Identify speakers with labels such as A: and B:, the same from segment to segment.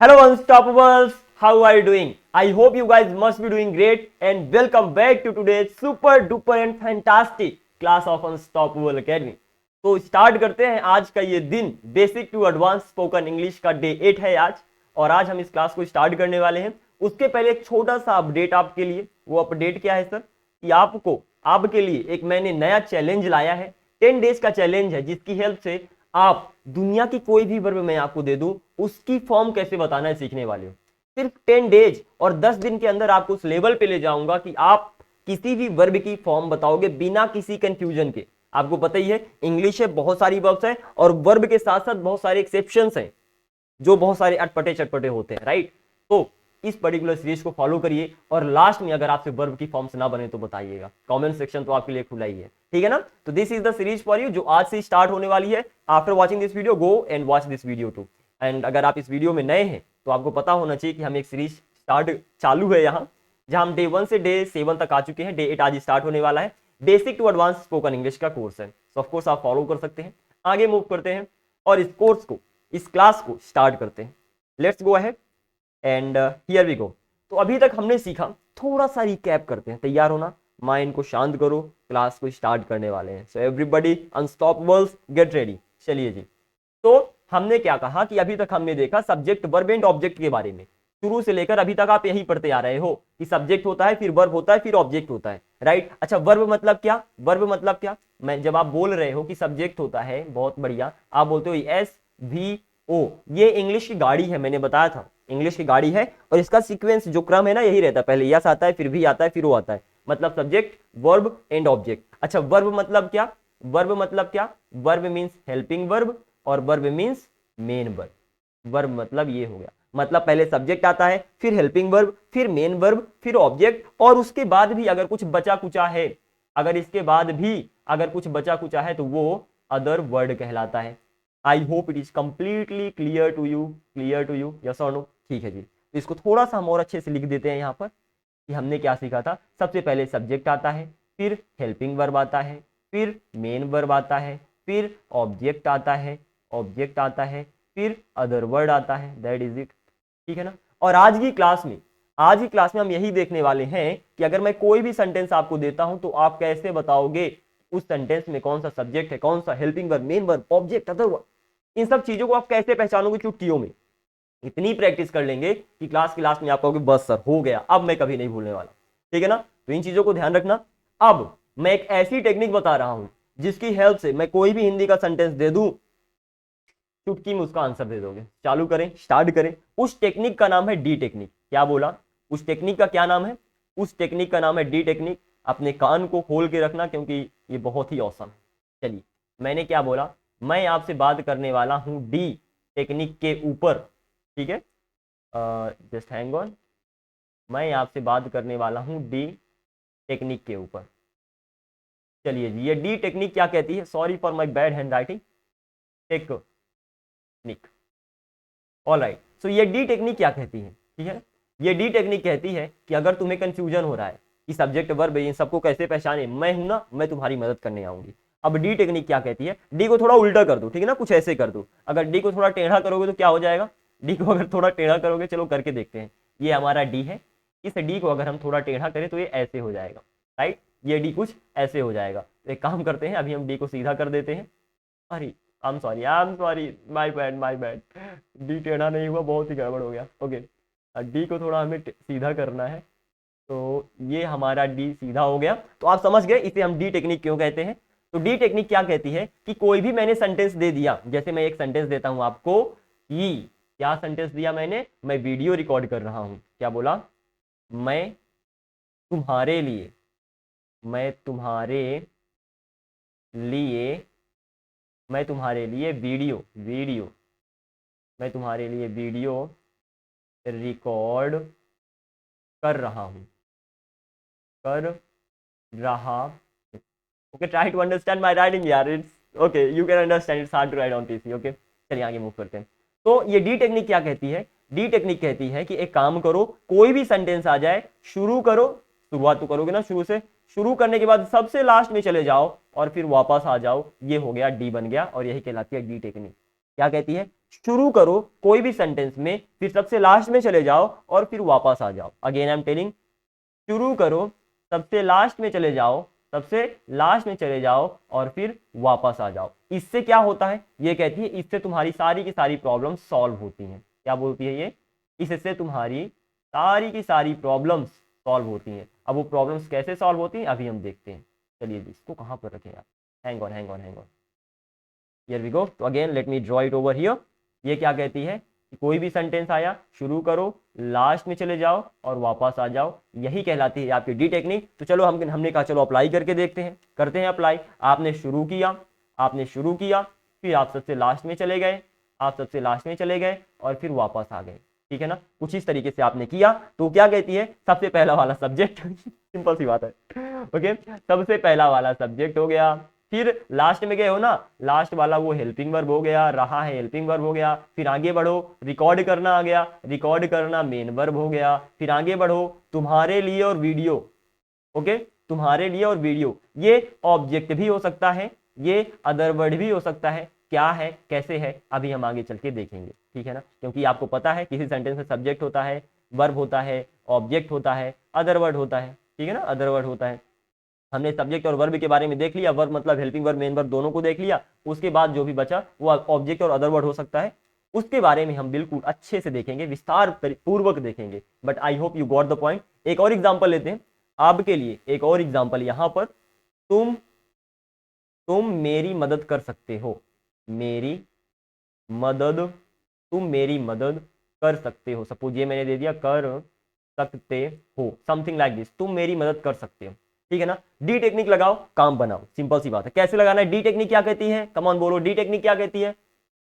A: Hello Unstoppables, how are you doing? I hope you guys must be doing great and welcome back to today's super duper and fantastic class of Unstoppable Academy. तो start करते हैं आज का ये दिन। Basic to advance spoken English का day 8 है आज, और आज हम इस क्लास को स्टार्ट करने वाले हैं। उसके पहले एक छोटा सा अपडेट आपके लिए। वो अपडेट क्या है सर? कि आपके लिए एक मैंने नया चैलेंज लाया है। 10 डेज का चैलेंज है, जिसकी हेल्प से आप दुनिया की कोई भी वर्ब मैं आपको दे दूं, उसकी फॉर्म कैसे बताना है सीखने वाले हो। सिर्फ 10 डेज और 10 दिन के अंदर आपको उस लेवल पे ले जाऊंगा कि आप किसी भी वर्ब की फॉर्म बताओगे बिना किसी कंफ्यूजन के। आपको पता ही है, इंग्लिश है, बहुत सारी वर्ब्स हैं और वर्ब के साथ साथ बहुत सारे एक्सेप्शंस हैं जो बहुत सारे अटपटे चटपटे होते हैं, राइट। तो इस पर्टिकुलर सीरीज को फॉलो करिए, और लास्ट में अगर आपसे वर्ब की फॉर्म्स ना बने तो बताइएगा। कमेंट सेक्शन तो आपके लिए खुला ही है, ठीक है ना। तो this is the series for you, जो आज से स्टार्ट होने वाली है। After watching this video go and watch this video too. And अगर आप इस वीडियो में नए हैं तो आपको पता होना चाहिए कि हम एक सीरीज चालू है यहाँ, जहां हम डे 1 से डे 7 तक आ चुके हैं। डे 8 आज स्टार्ट होने वाला है। Basic to advance spoken English का कोर्स है, सो ऑफ कोर्स आप फॉलो कर सकते हैं। आगे मूव करते हैं और इस कोर्स को, इस क्लास को स्टार्ट करते हैं। Let's go ahead and here we go. तो अभी तक हमने सीखा, थोड़ा सा रिकैप करते हैं। तैयार होना, माइंड को शांत करो, क्लास को स्टार्ट करने वाले हैं। So everybody unstoppables get ready. चलिए जी, तो हमने क्या कहा कि अभी तक हमने देखा सब्जेक्ट, वर्ब एंड ऑब्जेक्ट के बारे में। शुरू से लेकर अभी तक आप यही पढ़ते आ रहे हो कि सब्जेक्ट होता है, फिर वर्ब होता है, फिर ऑब्जेक्ट होता है, राइट। अच्छा, वर्ब मतलब क्या? वर्ब मतलब क्या? मैं जब आप बोल रहे हो कि सब्जेक्ट होता है, बहुत बढ़िया, आप बोलते हो SVO। ये इंग्लिश की गाड़ी है, मैंने बताया था इंग्लिश की गाड़ी है, और इसका सीक्वेंस जो क्रम है ना, यही रहता है। पहले यस आता है, फिर भी आता है, फिर वो आता है। मतलब सब्जेक्ट, वर्ब एंड ऑब्जेक्ट। अच्छा, वर्ब मतलब क्या? वर्ब मतलब क्या? वर्ब मीन्स हेल्पिंग वर्ब और verb means main verb. Verb मतलब ये हो गया, मतलब पहले सब्जेक्ट आता है, फिर हेल्पिंग वर्ब, फिर मेन वर्ब, फिर ऑब्जेक्ट, और उसके बाद भी अगर कुछ बचा कुचा है, अगर इसके बाद भी अगर कुछ बचा कुचा है तो वो अदर वर्ड कहलाता है। I hope it is completely clear to you, clear to you, yes और नो? ठीक है जी। तो इसको थोड़ा सा हम और अच्छे से लिख देते हैं यहाँ पर कि हमने क्या सीखा था। सबसे पहले सब्जेक्ट आता है, फिर हेल्पिंग वर्ब आता है, फिर मेन वर्ब आता है, फिर ऑब्जेक्ट आता है, ऑब्जेक्ट आता है, फिर अदर वर्ड आता है। दैट इज इट, ठीक है ना। और आज की क्लास में हम यही देखने वाले हैं कि अगर मैं कोई भी सेंटेंस आपको देता हूं तो आप कैसे बताओगे उस सेंटेंस में कौन सा सब्जेक्ट है, कौन सा helping verb, main verb, object, other word. इन सब चीजों को आप कैसे पहचानोगे चुटकियों में। इतनी प्रैक्टिस कर लेंगे कि क्लास की लास्ट में आप कहोगे बस सर हो गया, अब मैं कभी नहीं भूलने वाला, ठीक है ना। तो इन चीजों को ध्यान रखना। अब मैं एक ऐसी टेक्निक बता रहा हूं जिसकी हेल्प से मैं कोई भी हिंदी का सेंटेंस दे दूं, चुटकी में उसका आंसर दे दोगे। चालू करें, स्टार्ट करें। उस टेक्निक का नाम है डी टेक्निक। क्या बोला? उस टेक्निक का क्या नाम है? उस टेक्निक का नाम है डी टेक्निक। अपने कान को खोल के रखना, क्योंकि ये बहुत ही औसम है। चलिए, मैंने क्या बोला? मैं आपसे बात करने वाला हूं डी टेक्निक के ऊपर, ठीक है। Just hang on. मैं आपसे बात करने वाला हूं डी टेक्निक के ऊपर। चलिए जी, ये डी टेक्निक क्या कहती है? Sorry for my bad handwriting. Technique, alright. So ये डी टेक्निक क्या कहती है, ठीक है। ये डी टेक्निक कहती है कि अगर तुम्हें कंफ्यूजन हो रहा है कि सब्जेक्ट वर्ब इन सबको कैसे पहचाने, मैं हूं ना, मैं तुम्हारी मदद करने आऊंगी। अब डी टेक्निक क्या कहती है? डी को थोड़ा उल्टा कर दो, ठीक है ना, कुछ ऐसे कर दो। अगर डी को थोड़ा टेढ़ा करोगे तो क्या हो जाएगा? डी को अगर थोड़ा टेढ़ा करोगे, चलो करके देखते हैं। ये हमारा डी है, इस डी को अगर हम थोड़ा टेढ़ा करें तो ये ऐसे हो जाएगा, राइट। ये डी कुछ ऐसे हो जाएगा। तो एक काम करते हैं, अभी हम डी को सीधा कर देते हैं। अरे I am sorry, my bad, my bad. D टेढ़ा नहीं हुआ, बहुत ही गड़बड़ हो गया। ओके, डी को थोड़ा हमें सीधा करना है, तो ये हमारा डी सीधा हो गया। तो आप समझ गए इसे हम डी टेक्निक क्यों कहते हैं। तो डी टेक्निक क्या कहती है कि कोई भी मैंने सेंटेंस दे दिया, जैसे मैं एक सेंटेंस देता हूं आपको कि, क्या सेंटेंस दिया मैंने? मैं वीडियो रिकॉर्ड कर रहा हूं। क्या बोला? मैं तुम्हारे लिए, मैं तुम्हारे लिए, मैं तुम्हारे लिए वीडियो, मैं तुम्हारे लिए वीडियो रिकॉर्ड कर रहा हूं, कर रहा। Okay, try to understand my writing यार। It's okay, you can understand, it's hard to write on PC. Okay, चलिए आगे मूव करते हैं। तो ये डी टेक्निक क्या कहती है? डी टेक्निक कहती है कि एक काम करो, कोई भी सेंटेंस आ जाए, शुरू करो, शुरुआत तो करोगे ना शुरू से, शुरू करने के बाद सबसे लास्ट में चले जाओ और फिर वापस आ जाओ, ये हो गया डी बन गया, और यही कहलाती है डी टेक्निक। क्या कहती है? शुरू करो कोई भी सेंटेंस में, फिर सबसे लास्ट में चले जाओ और फिर वापस आ जाओ। अगेन आई एम टेलिंग, शुरू करो, सबसे लास्ट में चले जाओ, सबसे लास्ट में चले जाओ और फिर वापस आ जाओ। इससे क्या होता है? ये कहती है इससे तुम्हारी सारी की सारी प्रॉब्लम सॉल्व होती हैं। क्या बोलती है ये? इससे तुम्हारी सारी की सारी प्रॉब्लम्स सॉल्व होती हैं। अब वो प्रॉब्लम्स कैसे सॉल्व होती हैं अभी हम देखते हैं। चलिए इसको कहाँ पर रखें यार, hang on hang on hang on, here we go. तो again let me draw it over here. ये क्या कहती है कि कोई भी सेंटेंस आया, शुरू करो, लास्ट में चले जाओ और वापस आ जाओ, यही कहलाती है आपकी डी टेक्निक। तो चलो हमने कहा चलो अप्लाई करके देखते हैं, करते हैं अप्लाई। आपने शुरू किया, फिर आप सबसे लास्ट में चले गए, आप सबसे लास्ट में चले गए और फिर वापस आ गए, ठीक है ना। कुछ इस तरीके से आपने किया। तो क्या कहती है? सबसे पहला वाला सब्जेक्ट सिंपल सी बात है, ओके, सबसे पहला वाला सब्जेक्ट हो गया, फिर लास्ट में गए हो ना, लास्ट वाला वो हेल्पिंग वर्ब हो गया, रहा है हेल्पिंग वर्ब हो गया। फिर आगे बढ़ो, रिकॉर्ड करना आ गया, रिकॉर्ड करना मेन वर्ब हो गया। फिर आगे बढ़ो, तुम्हारे लिए और वीडियो, ओके, तुम्हारे लिए और वीडियो, ये ऑब्जेक्ट भी हो सकता है, ये अदर वर्ड भी हो सकता है। क्या है, कैसे है, अभी हम आगे चल के देखेंगे, ठीक है ना। क्योंकि आपको पता है किसी सेंटेंस में सब्जेक्ट होता है, वर्ब होता है, ऑब्जेक्ट होता है, अदर वर्ड होता है, ठीक है ना, अदर वर्ड होता है। हमने सब्जेक्ट और वर्ब के बारे में देख लिया, वर्ब मतलब हेल्पिंग वर्ब, मेन वर्ब दोनों को देख लिया। उसके बाद जो भी बचा वो ऑब्जेक्ट और अदर वर्ड हो सकता है। उसके बारे में हम बिल्कुल अच्छे से देखेंगे, विस्तार पूर्वक देखेंगे। But I hope you got the point. एक और एग्जाम्पल लेते हैं आपके लिए, एक और एग्जाम्पल यहाँ पर, तुम मेरी मदद कर सकते हो, मेरी मदद, तुम मेरी मदद कर सकते हो। सपोज ये मैंने दे दिया कर सकते हो, समथिंग लाइक दिस, तुम मेरी मदद कर सकते हो, ठीक है ना। डी टेक्निक लगाओ, काम बनाओ, सिंपल सी बात है। कैसे लगाना है? डी टेक्निक क्या कहती है? कमान बोलो, डी टेक्निक क्या कहती है?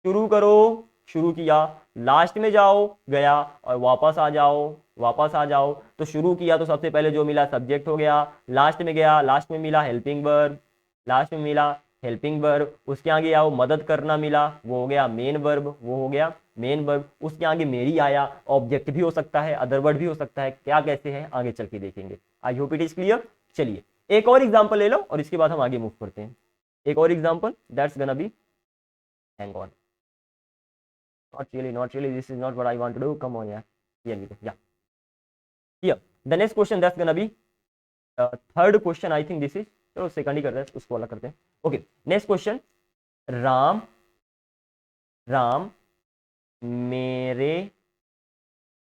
A: शुरू करो, शुरू किया, लास्ट में जाओ, गया और वापस आ जाओ, वापस आ जाओ। तो शुरू किया तो सबसे पहले जो मिला सब्जेक्ट हो गया, लास्ट में गया, लास्ट में मिला हेल्पिंग वर्ब, लास्ट में मिला हेल्पिंग वर्ब, उसके आगे आओ मदद करना मिला, वो हो गया मेन वर्ब, वो हो गया मेन वर्ब। उसके आगे मेरी आया, ऑब्जेक्ट भी हो सकता है, अदर वर्ड भी हो सकता है। क्या कैसे है आगे चल के देखेंगे। आई होप इट इज क्लियर। चलिए एक और एग्जांपल ले लो और इसके बाद हम आगे मूव करते हैं। एक और example, that's gonna be, hang on, not really, this is not what I want to do, come on, yeah, here we go, yeah, here the next question, that's gonna be third question, I think this is, चलो second ही करते हैं, उसको अलग करते हैं। Okay, next question, Ram मेरे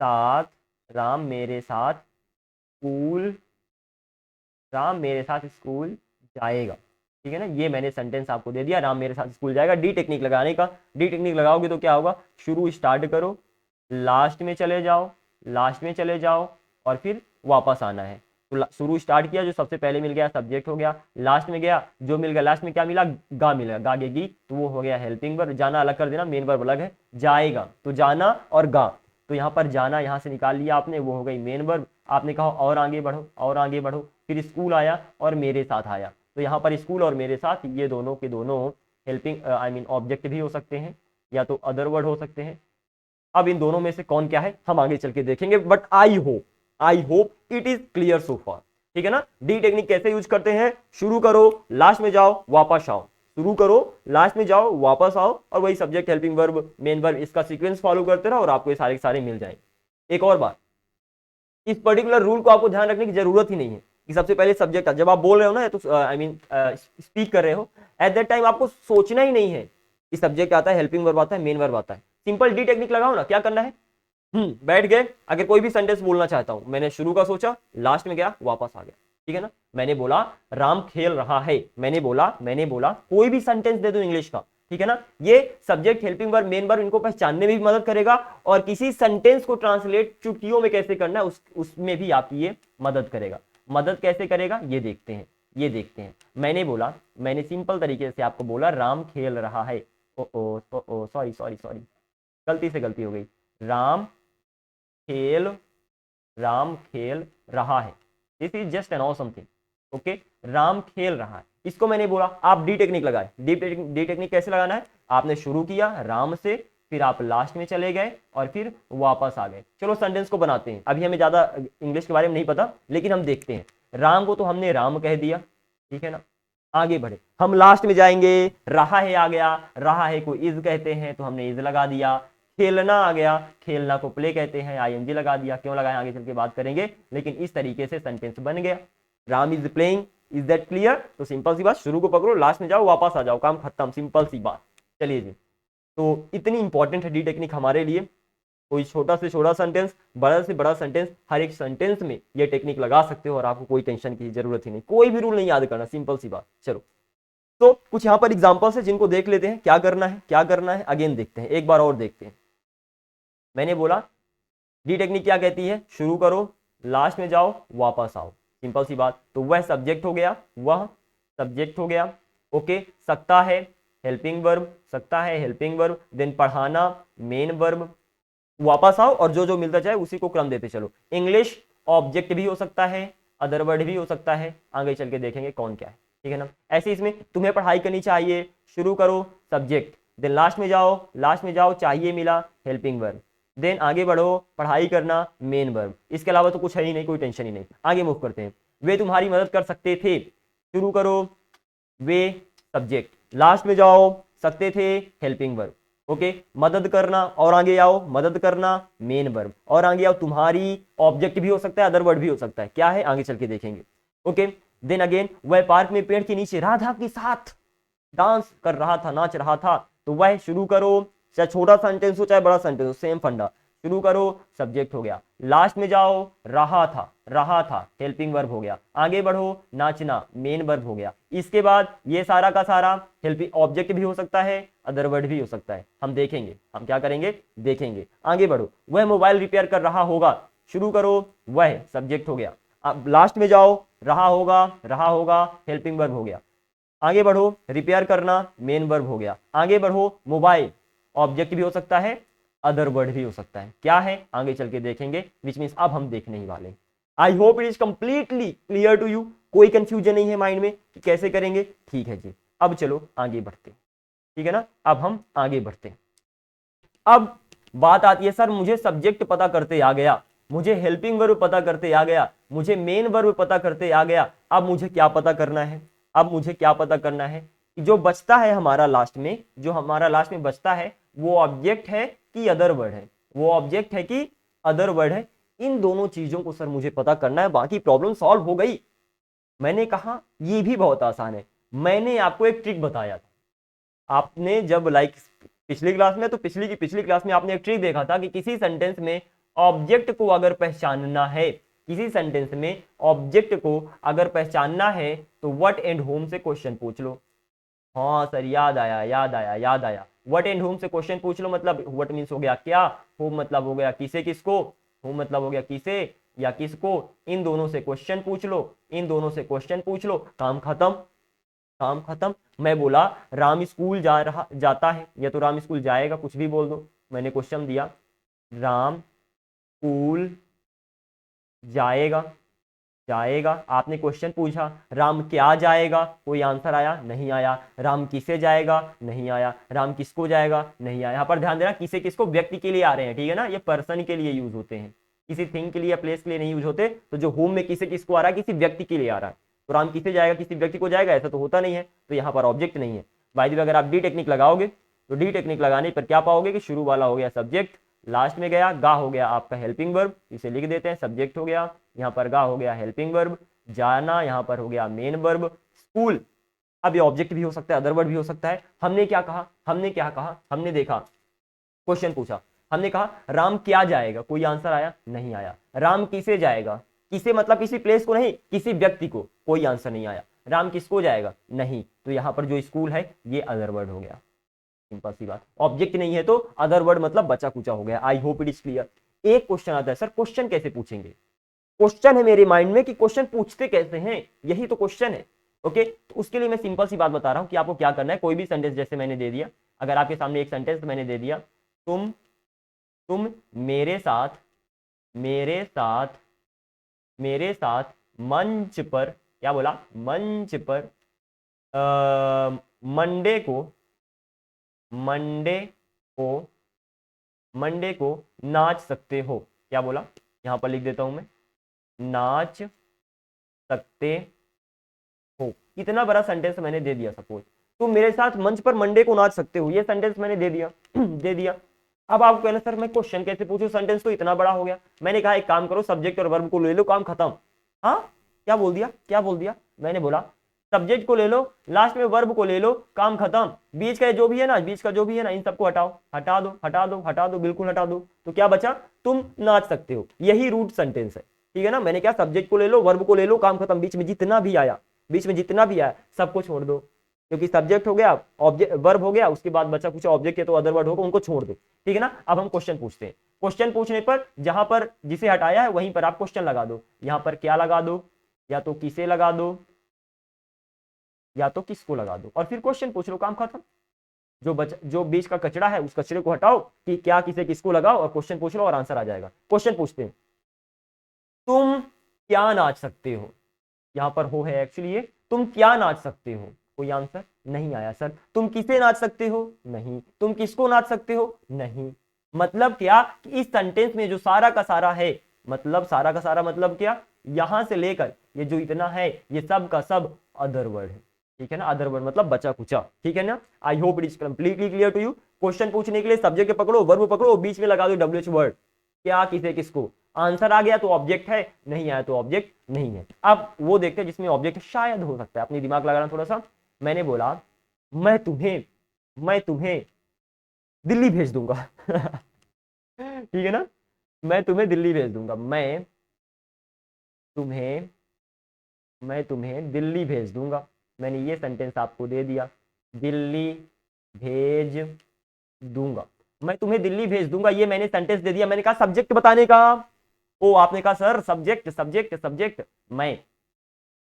A: साथ, राम मेरे साथ स्कूल, राम मेरे साथ स्कूल जाएगा, ठीक है ना। ये मैंने सेंटेंस आपको दे दिया, राम मेरे साथ स्कूल जाएगा। डी टेक्निक लगाने का, डी टेक्निक लगाओगे तो क्या होगा? शुरू स्टार्ट करो, लास्ट में चले जाओ, लास्ट में चले जाओ और फिर वापस आना है। तो शुरू स्टार्ट किया, जो सबसे पहले मिल गया सब्जेक्ट हो गया, लास्ट में गया, जो मिल गया लास्ट में क्या मिला? गा मिला, गागेगी, तो वो हो गया हेल्पिंग वर्ब। जाना अलग कर देना, मेन वर्ब अलग है, जाएगा तो जाना और गा, तो यहाँ पर जाना यहाँ से निकाल लिया आपने, वो हो गई मेन वर्ब। आपने कहा और आगे बढ़ो, और आगे बढ़ो, फिर स्कूल आया और मेरे साथ आया, तो यहाँ पर स्कूल और मेरे साथ ये दोनों के दोनों हेल्पिंग आई मीन ऑब्जेक्ट भी हो सकते हैं या तो अदर वर्ड हो सकते हैं। अब इन दोनों में से कौन क्या है हम आगे चल के देखेंगे, but I hope it is clear so far, ठीक है ना। डी टेक्निक कैसे यूज करते हैं? शुरू करो, लास्ट में जाओ, वापस आओ, शुरू करो, लास्ट में जाओ, वापस आओ, और वही subject helping verb main verb, इसका सीक्वेंस फॉलो करते रहो और आपको ये सारे सारे मिल जाएंगे। एक और बात, इस पर्टिकुलर रूल को आपको ध्यान रखने की जरूरत ही नहीं है कि सबसे पहले सब्जेक्ट, जब आप बोल रहे हो ना तो आई मीन स्पीक कर रहे हो, एट दैट टाइम आपको सोचना ही नहीं है कि सब्जेक्ट आता है, हेल्पिंग वर्ब आता है, मेन वर्ब आता है। सिंपल डी टेक्निक लगाओ ना। क्या करना है? बैठ गए, अगर कोई भी सेंटेंस बोलना चाहता हूं, मैंने शुरू का सोचा, लास्ट में गया, वापस आ गया, ठीक है ना। मैंने बोला राम खेल रहा है, मैंने बोला कोई भी सेंटेंस दे दो इंग्लिश का, ठीक है ना। ये subject helping verb main verb इनको पहचानने में भी मदद करेगा, और किसी सेंटेंस को ट्रांसलेट चुटकियों में कैसे करना है उसमें भी आपकी ये मदद करेगा। मदद कैसे करेगा ये देखते हैं। मैंने बोला, मैंने सिंपल तरीके से आपको बोला राम खेल रहा है, ओ सॉरी, गलती हो गई। राम खेल रहा है, this is just an awesome thing, okay. Ram खेल रहा है, इसको मैंने बोला, आप डी टेक्निक लगाए। डी टेक्निक कैसे लगाना है? आपने शुरू किया राम से, फिर आप लास्ट में चले गए और फिर वापस आ गए। चलो सेंटेंस को बनाते हैं। अभी हमें ज्यादा इंग्लिश के बारे में नहीं पता, लेकिन हम देखते हैं। राम को तो हमने राम कह दिया, ठीक है ना। आगे बढ़े, हम लास्ट में जाएंगे, रहा है आ गया, रहा है को इज कहते हैं तो हमने इज लगा दिया। खेलना आ गया, खेलना को प्ले कहते हैं, आईएनजी लगा दिया। क्यों लगाया आगे चल के बात करेंगे, लेकिन इस तरीके से सेंटेंस बन गया। Ram is playing, is that clear. तो सिंपल सी बात, शुरू को पकड़ो, लास्ट में जाओ, वापस आ जाओ, काम खत्म, सिंपल सी बात। चलिए जी, तो इतनी इंपॉर्टेंट है डी टेक्निक हमारे लिए। कोई छोटा से छोटा सेंटेंस, बड़ा से बड़ा सेंटेंस, हर एक सेंटेंस में ये टेक्निक लगा सकते हो और आपको कोई टेंशन की जरूरत ही नहीं, कोई भी रूल नहीं याद करना, सिंपल सी बात। चलो, तो कुछ यहां पर एग्जांपल्स है जिनको देख लेते हैं, क्या करना है क्या करना है, अगेन देखते हैं, एक बार और देखते हैं। मैंने बोला डी टेक्निक क्या कहती है, शुरू करो, लास्ट में जाओ, वापस आओ, सिंपल सी बात। तो वह सब्जेक्ट हो गया, वह सब्जेक्ट हो गया, ओके। सकता है हेल्पिंग वर्ब, सकता है हेल्पिंग वर्ब, देन पढ़ाना मेन वर्ब, वापस आओ और जो जो मिलता जाए उसी को क्रम देते चलो। इंग्लिश ऑब्जेक्ट भी हो सकता है, अदर वर्ड भी हो सकता है, आगे चल के देखेंगे कौन क्या है, ठीक है ना। ऐसे इसमें तुम्हें पढ़ाई करनी चाहिए, शुरू करो सब्जेक्ट, देन लास्ट में जाओ, लास्ट में जाओ, चाहिए मिला हेल्पिंग वर्ब, देन आगे बढ़ो, पढ़ाई करना मेन वर्ब। इसके अलावा तो कुछ है ही नहीं, कोई टेंशन ही नहीं। आगे मूव करते हैं, वे तुम्हारी मदद कर सकते थे, शुरू करो वे सब्जेक्ट, लास्ट में जाओ, सकते थे हेल्पिंग वर्ब, ओके। मदद करना और आगे आओ, मदद करना मेन वर्ब, और आगे आओ तुम्हारी ऑब्जेक्ट भी हो सकता है, अदर वर्ड भी हो सकता है, क्या है आगे चल के देखेंगे, ओके। देन अगेन, वह पार्क में पेड़ के नीचे राधा के साथ डांस कर रहा था, नाच रहा था, तो वह, शुरू करो, चाहे छोटा सेंटेंस हो चाहे बड़ा सेंटेंस हो, सेम फंडा, शुरू करो सब्जेक्ट हो गया, लास्ट में जाओ, रहा था हेल्पिंग वर्ब हो गया, आगे बढ़ो, नाचना मेन वर्ब हो गया। इसके बाद ये सारा का सारा हेल्पिंग ऑब्जेक्ट भी हो सकता है, अदर वर्ड भी हो सकता है, हम देखेंगे, हम क्या करेंगे देखेंगे। आगे बढ़ो, वह मोबाइल रिपेयर कर रहा होगा, शुरू करो, वह सब्जेक्ट हो गया, अब लास्ट में जाओ, रहा होगा हेल्पिंग वर्ब हो गया, आगे बढ़ो, रिपेयर करना मेन वर्ब हो गया, आगे बढ़ो, मोबाइल ऑब्जेक्ट भी हो सकता है, अदर वर्ड भी हो सकता है, क्या है आगे चल के देखेंगे, विच मीन्स अब हम देखने ही वाले। I hope it is completely clear to you, कोई कंफ्यूजन नहीं है माइंड में कि कैसे करेंगे, ठीक है जी। अब चलो आगे बढ़ते, ठीक है ना, अब हम आगे बढ़ते हैं। अब बात आती है, सर मुझे सब्जेक्ट पता करते आ गया, मुझे हेल्पिंग वर्ब पता करते आ गया, मुझे मेन वर्ब पता करते आ गया, अब मुझे क्या पता करना है, अब मुझे क्या पता करना है कि जो बचता है हमारा लास्ट में, जो हमारा लास्ट में बचता है वो ऑब्जेक्ट है कि अदर वर्ड है, वो ऑब्जेक्ट है कि अदर वर्ड है, इन दोनों चीजों को सर मुझे पता करना है, बाकी प्रॉब्लम सॉल्व हो गई। मैंने कहा ये भी बहुत आसान है, मैंने आपको एक ट्रिक बताया था, आपने जब लाइक पिछली क्लास में, तो पिछली क्लास में आपने एक ट्रिक देखा था कि किसी सेंटेंस में ऑब्जेक्ट को अगर पहचानना है, किसी सेंटेंस में ऑब्जेक्ट को अगर पहचानना है तो व्हाट एंड होम से क्वेश्चन पूछ लो। हाँ सर याद आया, व्हाट एंड होम से क्वेश्चन पूछ लो, मतलब व्हाट मीन्स हो गया क्या, होम मतलब हो गया किसे किसको, होम मतलब हो गया किसे या किसको, इन दोनों से क्वेश्चन पूछ लो, इन दोनों से क्वेश्चन पूछ लो, काम खत्म, काम खत्म। मैं बोला राम स्कूल जाता है, या तो राम स्कूल जाएगा, कुछ भी बोल दो, मैंने क्वेश्चन दिया, राम स्कूल जाएगा, जाएगा, आपने क्वेश्चन पूछा, राम क्या जाएगा, कोई आंसर आया नहीं आया, राम किसे जाएगा नहीं आया, राम किसको जाएगा नहीं आया। यहाँ पर ध्यान देना, किसे किसको व्यक्ति के लिए आ रहे हैं, ठीक है ना, ये पर्सन के लिए यूज होते हैं, किसी थिंग के लिए या प्लेस के लिए नहीं यूज होते। तो जो होम में किसे किसको आ रहा है, किसी व्यक्ति के लिए आ रहा है, तो राम किसे जाएगा किसी व्यक्ति को जाएगा, ऐसा तो होता नहीं है, तो यहाँ पर ऑब्जेक्ट नहीं है। बाय द वे अगर आप डी टेक्निक लगाओगे तो डी टेक्निक लगाने पर क्या पाओगे कि शुरू वाला हो गया सब्जेक्ट, लास्ट में गया गा हो गया आपका हेल्पिंग वर्ब, इसे लिख देते हैं, सब्जेक्ट हो गया, यहाँ पर गा हो गया हेल्पिंग वर्ब, जाना यहाँ पर हो गया मेन वर्ब, स्कूल अब ये ऑब्जेक्ट भी हो सकता है, अदर वर्ड भी हो सकता है। हमने क्या कहा, हमने देखा, क्वेश्चन पूछा, हमने कहा राम क्या जाएगा, कोई आंसर आया नहीं आया, राम किसे जाएगा, किसे मतलब किसी प्लेस को नहीं, किसी व्यक्ति को, कोई आंसर नहीं आया, राम किसको जाएगा नहीं, तो यहाँ पर जो स्कूल है ये अदर वर्ड हो गया, सिंपल सी बात, ऑब्जेक्ट नहीं है तो अदर वर्ड मतलब बचा कुचा हो गया। I hope it is clear. एक क्वेश्चन आता है, सर क्वेश्चन कैसे पूछेंगे, क्वेश्चन है मेरे माइंड में कि क्वेश्चन पूछते कैसे हैं, यही तो क्वेश्चन है, ओके। तो उसके लिए मैं सिंपल सी बात बता रहा हूं कि आपको क्या करना है, कोई भी सेंटेंस जैसे मैंने दे दिया, अगर आपके सामने एक सेंटेंस मैंने दे दिया, तुम मेरे साथ मेरे साथ मेरे साथ मंच पर, क्या बोला, मंच पर मंडे को मंडे को मंडे को नाच सकते हो, क्या बोला, यहां पर लिख देता हूं मैं, नाच सकते हो। कितना बड़ा सेंटेंस मैंने दे दिया। सपोज तुम मेरे साथ मंच पर मंडे को नाच सकते हो, ये सेंटेंस मैंने दे दिया दे दिया। अब आपको कहना सर मैं क्वेश्चन कैसे पूछूं, सेंटेंस तो इतना बड़ा हो गया। मैंने कहा एक काम करो, सब्जेक्ट और वर्ब को ले लो, काम खत्म। हाँ क्या बोल दिया, क्या बोल दिया? मैंने बोला सब्जेक्ट को ले लो, लास्ट में वर्ब को ले लो, काम खत्म। बीच का जो भी है ना, बीच का जो भी है ना, इन सबको हटाओ, हटा दो, हटा दो, हटा दो, बिल्कुल हटा दो। तो क्या बचा? तुम नाच सकते हो। यही रूट सेंटेंस है, ठीक है ना। मैंने क्या, सब्जेक्ट को ले लो, वर्ब को ले लो, काम खत्म। बीच में जितना भी आया, बीच में जितना भी आया सबको छोड़ दो, क्योंकि सब्जेक्ट हो गया, ऑब्जेक्ट वर्ब हो गया, उसके बाद बचा कुछ ऑब्जेक्ट है तो अदर वर्ड होगा, उनको छोड़ दो, ठीक है ना। अब हम क्वेश्चन पूछते हैं। क्वेश्चन पूछने पर जहां पर जिसे हटाया है वहीं पर आप क्वेश्चन लगा दो। यहां पर क्या लगा दो, या तो किसे लगा दो या तो किसको लगा दो, और फिर क्वेश्चन पूछ लो, काम खत्म। जो बीच का कचरा है उस कचरे को हटाओ कि क्या, किसे, किसको लगाओ, और क्वेश्चन पूछ लो और आंसर आ जाएगा। क्वेश्चन पूछते हैं, तुम क्या नाच सकते हो। यहां पर हो है एक्चुअली ये, तुम क्या नाच सकते हो। कोई आंसर नहीं आया सर। तुम किसे नाच सकते हो, नहीं। तुम किसको नाच सकते हो, नहीं। मतलब क्या कि इस सेंटेंस में जो सारा का सारा है, मतलब सारा का सारा मतलब क्या, यहां से लेकर ये जो इतना है ये सब का सब अदर वर्ड है, ठीक है ना। अदर वर्ड मतलब बचा कुचा, ठीक है ना। I hope it is completely clear to you. Question पूछने के लिए सब्जेक्ट पकड़ो, वर्ब पकड़ो, बीच में लगा दो डब्ल्यूएच वर्ड, क्या, किसे, किसको। आंसर आ गया तो ऑब्जेक्ट है, नहीं आया तो ऑब्जेक्ट नहीं है। अब वो देखते हैं जिसमें ऑब्जेक्ट शायद हो सकता है, अपनी दिमाग लगाना थोड़ा सा। मैंने बोला मैं तुम्हें दिल्ली भेज दूंगा ठीक है ना, मैं तुम्हें दिल्ली भेज दूंगा। तुम्हें मैं तुम्हें दिल्ली भेज दूंगा। मैंने ये सेंटेंस आपको दे दिया, दिल्ली भेज दूंगा। मैं तुम्हें दिल्ली भेज दूंगा, ये मैंने सेंटेंस दे दिया। मैंने कहा सब्जेक्ट बताने का। ओ आपने कहा सर सब्जेक्ट सब्जेक्ट सब्जेक्ट मैं,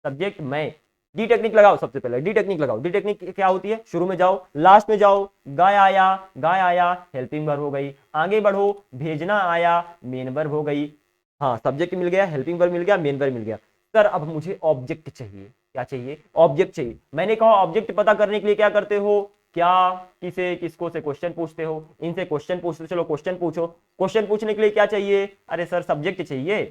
A: सब्जेक्ट मैं। डी टेक्निक लगाओ, सबसे पहले डी टेक्निक लगाओ। डी टेक्निक क्या होती है, शुरू में जाओ, लास्ट में जाओ। गाय आया, गाय आया, हेल्पिंग वर्ब हो गई। आगे बढ़ो, भेजना आया, मेन वर्ब हो गई। हाँ सब्जेक्ट मिल गया, हेल्पिंग वर्ब मिल गया, मेन वर्ब मिल गया। सर अब मुझे ऑब्जेक्ट चाहिए। क्या चाहिए, ऑब्जेक्ट चाहिए। मैंने कहा ऑब्जेक्ट पता करने के लिए क्या करते हो, क्या, किसे, किसको से क्वेश्चन पूछते हो, इनसे क्वेश्चन पूछते हो। चलो क्वेश्चन पूछो। क्वेश्चन पूछने के लिए क्या चाहिए, अरे सर सब्जेक्ट चाहिए,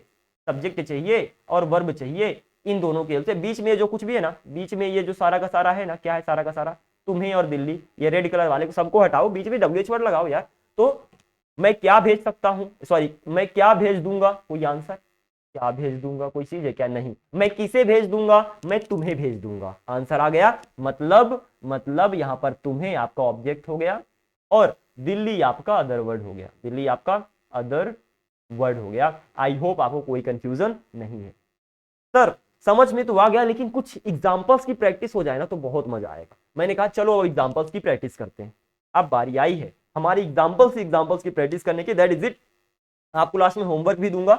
A: सब्जेक्ट चाहिए और वर्ब चाहिए। इन दोनों के से बीच में जो कुछ भी है ना, बीच में ये जो सारा का सारा है ना, क्या है सारा का सारा, तुम्हें और दिल्ली, ये रेड कलर वाले को सबको हटाओ, बीच में डब्ल्यूएच वर्ड लगाओ यार। तो मैं क्या भेज सकता हूं, सॉरी मैं क्या भेज दूंगा, कोई आंसर, क्या भेज दूंगा, कोई चीज है क्या, नहीं। मैं किसे भेज दूंगा, मैं तुम्हें भेज दूंगा। आंसर आ गया। मतलब यहां पर तुम्हें आपका ऑब्जेक्ट हो गया और दिल्ली आपका अदर वर्ड हो गया, दिल्ली आपका अदर वर्ड हो गया। आई होप आपको कोई कंफ्यूजन नहीं है। सर समझ में तो आ गया, लेकिन कुछ एग्जांपल्स की प्रैक्टिस हो जाए ना तो बहुत मजा आएगा। मैंने कहा चलो एग्जांपल्स की प्रैक्टिस करते हैं। अब बारी आई है हमारी एग्जांपल्स की प्रैक्टिस करने की। That is it. आपको लास्ट में होमवर्क भी दूंगा,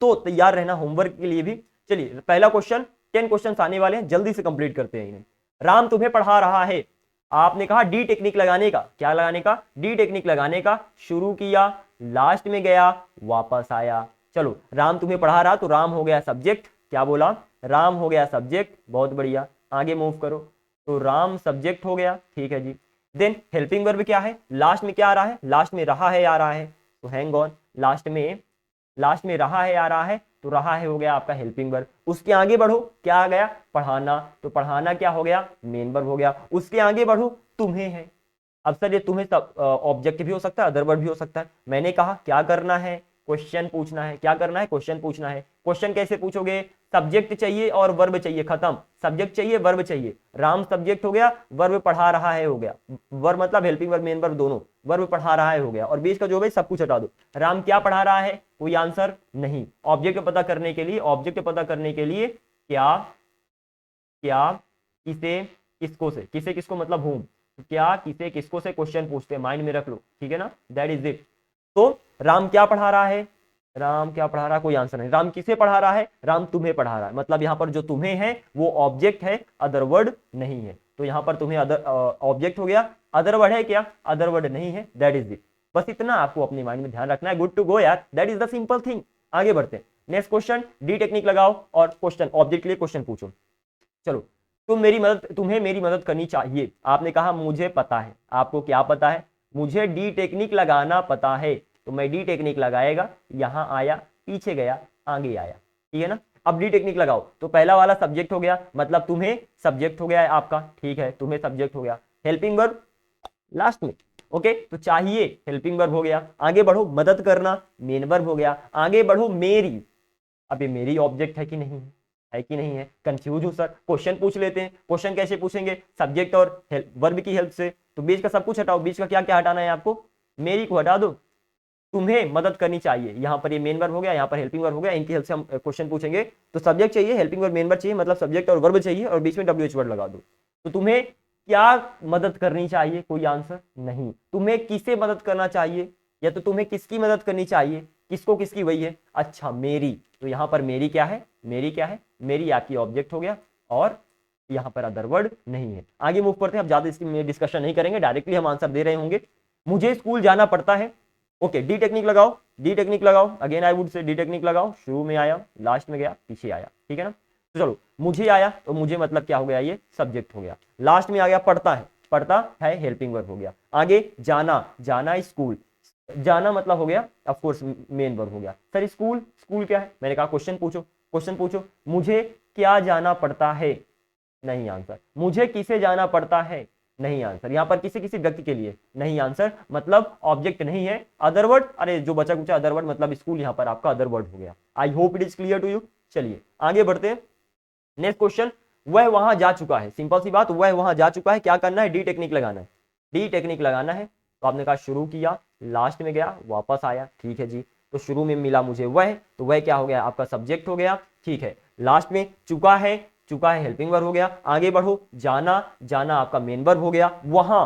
A: तो तैयार रहना होमवर्क के लिए भी। चलिए पहला क्वेश्चन, 10 क्वेश्चन आने वाले हैं, जल्दी से कंप्लीट करते हैं इन्हें। राम तुम्हें पढ़ा रहा है। आपने कहा डी टेक्निक लगाने का, क्या लगाने का, डी टेक्निक लगाने का। शुरू किया, लास्ट में गया, वापस आया। चलो राम तुम्हें पढ़ा रहा, तो राम हो गया सब्जेक्ट। क्या बोला, राम हो गया सब्जेक्ट, बहुत बढ़िया। आगे मूव करो, तो राम सब्जेक्ट हो गया, ठीक है जी। देन हेल्पिंग वर्ब क्या है, लास्ट में क्या आ रहा है, लास्ट में रहा है आ रहा है, तो हैंग ऑन, लास्ट में रहा है आ रहा है, तो रहा है हो गया आपका हेल्पिंग वर्ब। उसके आगे बढ़ो, क्या आ गया, पढ़ाना, तो पढ़ाना क्या हो गया, मेन वर्ब हो गया। उसके आगे बढ़ो, तुम्हें है। अब सर ये तुम्हें ऑब्जेक्ट भी हो सकता है, अदर वर्ड भी हो सकता है। मैंने कहा क्या करना है, क्वेश्चन पूछना है। क्या करना है, क्वेश्चन पूछना है। क्वेश्चन कैसे पूछोगे, सब्जेक्ट चाहिए और वर्ब चाहिए, खत्म। सब्जेक्ट चाहिए, वर्ब चाहिए। राम सब्जेक्ट हो गया, वर्ब पढ़ा रहा है हो गया। वर्ब मतलब हेल्पिंग वर्ब, मेन वर्ब दोनों। वर्ब पढ़ा रहा है हो गया, और बीच का जो भी सब कुछ हटा दो। राम क्या पढ़ा रहा है, कोई आंसर नहीं। ऑब्जेक्ट पता करने के लिए, ऑब्जेक्ट पता करने के लिए क्या, क्या, किसे, किसको से, किसे किसको मतलब हूं, क्या, किसे, किसको से क्वेश्चन पूछते हैं, माइंड में रख लो, ठीक है ना। That is it. तो राम क्या पढ़ा रहा है, राम क्या पढ़ा रहा है, कोई आंसर नहीं। राम किसे पढ़ा रहा है, राम तुम्हें पढ़ा रहा है। मतलब यहां पर जो तुम्हें है वो ऑब्जेक्ट है, अदर वर्ड नहीं है। तो यहां पर तुम्हें अदर ऑब्जेक्ट हो गया, अदर वर्ड है क्या, अदर वर्ड नहीं है। That is it. बस इतना आपको अपनी माइंड में ध्यान रखना है। गुड टू गो यार, that is the simple thing. आगे बढ़ते हैं, नेक्स्ट क्वेश्चन। डी टेक्निक लगाओ और क्वेश्चन, ऑब्जेक्ट के लिए क्वेश्चन पूछो। चलो तुम्हें मेरी मदद करनी चाहिए। आपने कहा मुझे पता है, आपको क्या पता है, मुझे डी टेक्निक लगाना पता है। तो मैं डी टेक्निक लगाएगा, यहां आया, पीछे गया, आगे आया, ठीक है ना। अब डी टेक्निक लगाओ, तो पहला वाला सब्जेक्ट हो गया, मतलब तुम्हें सब्जेक्ट हो गया है आपका, ठीक है, तुम्हें सब्जेक्ट हो गया, हेल्पिंग वर्ब लास्ट में, ओके, तो चाहिए हेल्पिंग वर्ब हो गया, आगे बढ़ो मदद करना मेन वर्ब हो गया, आगे बढ़ो मेरी, अब ये मेरी ऑब्जेक्ट है कि नहीं है कि नहीं है, कंफ्यूज हूं सर, क्वेश्चन पूछ लेते हैं, क्वेश्चन कैसे पूछेंगे, सब्जेक्ट और वर्ब की हेल्प से, तो बीच का सब कुछ हटाओ, बीच का क्या क्या हटाना है आपको, मेरी को हटा दो, तुम्हें मदद करनी चाहिए, यहाँ पर ये मेन वर्ब हो गया, यहाँ पर हेल्पिंग वर्ब हो गया, इनकी हेल्प से हम क्वेश्चन पूछेंगे, तो सब्जेक्ट चाहिए, हेल्पिंग वर्ब मेन वर्ब चाहिए, मतलब सब्जेक्ट और वर्ब चाहिए, और बीच में डब्ल्यूएच वर्ड लगा दो, तो तुम्हें क्या मदद करनी चाहिए, कोई आंसर नहीं, तुम्हें किसे मदद करना चाहिए, या तो तुम्हें किसकी मदद करनी चाहिए, किसको किसकी, वही है, अच्छा मेरी, तो यहाँ पर मेरी क्या है, मेरी क्या है, मेरी आपकी ऑब्जेक्ट हो गया, और यहाँ पर अदर वर्ड नहीं है। आगे मूव करते हैं, अब ज्यादा इसकी डिस्कशन नहीं करेंगे, डायरेक्टली हम आंसर दे रहे होंगे, मुझे स्कूल जाना पड़ता है, ओके, डी टेक्निक लगाओ, डी टेक्निक लगाओ, again I would say D technique लगाओ, शुरू में आया, लास्ट में गया, पीछे आया, ठीक है ना, तो चलो मुझे आया, तो मुझे मतलब क्या हो गया, ये सब्जेक्ट हो गया, लास्ट में आ गया पढ़ता है, पढ़ता है हेल्पिंग वर्ब हो गया, आगे जाना, जाना स्कूल, जाना मतलब हो गया ऑफ कोर्स मेन वर्ब हो गया, सर स्कूल, स्कूल क्या है, मैंने कहा क्वेश्चन पूछो, क्वेश्चन पूछो, मुझे क्या जाना पड़ता है, नहीं आंसर, मुझे किसे जाना पड़ता है, नहीं आंसर, यहां पर किसी किसी व्यक्ति के लिए नहीं आंसर, मतलब ऑब्जेक्ट नहीं है, अदर वर्ड, अरे जो बचा कुछ अदर वर्ड, मतलब स्कूल यहां पर आपका अदर वर्ड हो गया। I hope it is clear to you. चलिए आगे बढ़ते हैं, नेक्स्ट क्वेश्चन, वह वहां जा चुका है, सिंपल सी बात, वह वहां जा चुका है, क्या करना है, डी टेक्निक लगाना है, डी टेक्निक लगाना है, तो आपने कहा शुरू किया, लास्ट में गया, वापस आया, ठीक है जी, तो शुरू में मिला मुझे वह, तो वह क्या हो गया, आपका सब्जेक्ट हो गया, ठीक है, लास्ट में चुका है, चुका है हेल्पिंग वर्ब हो गया, आगे बढ़ो, जाना, जाना आपका मेन वर्ब हो गया, वहां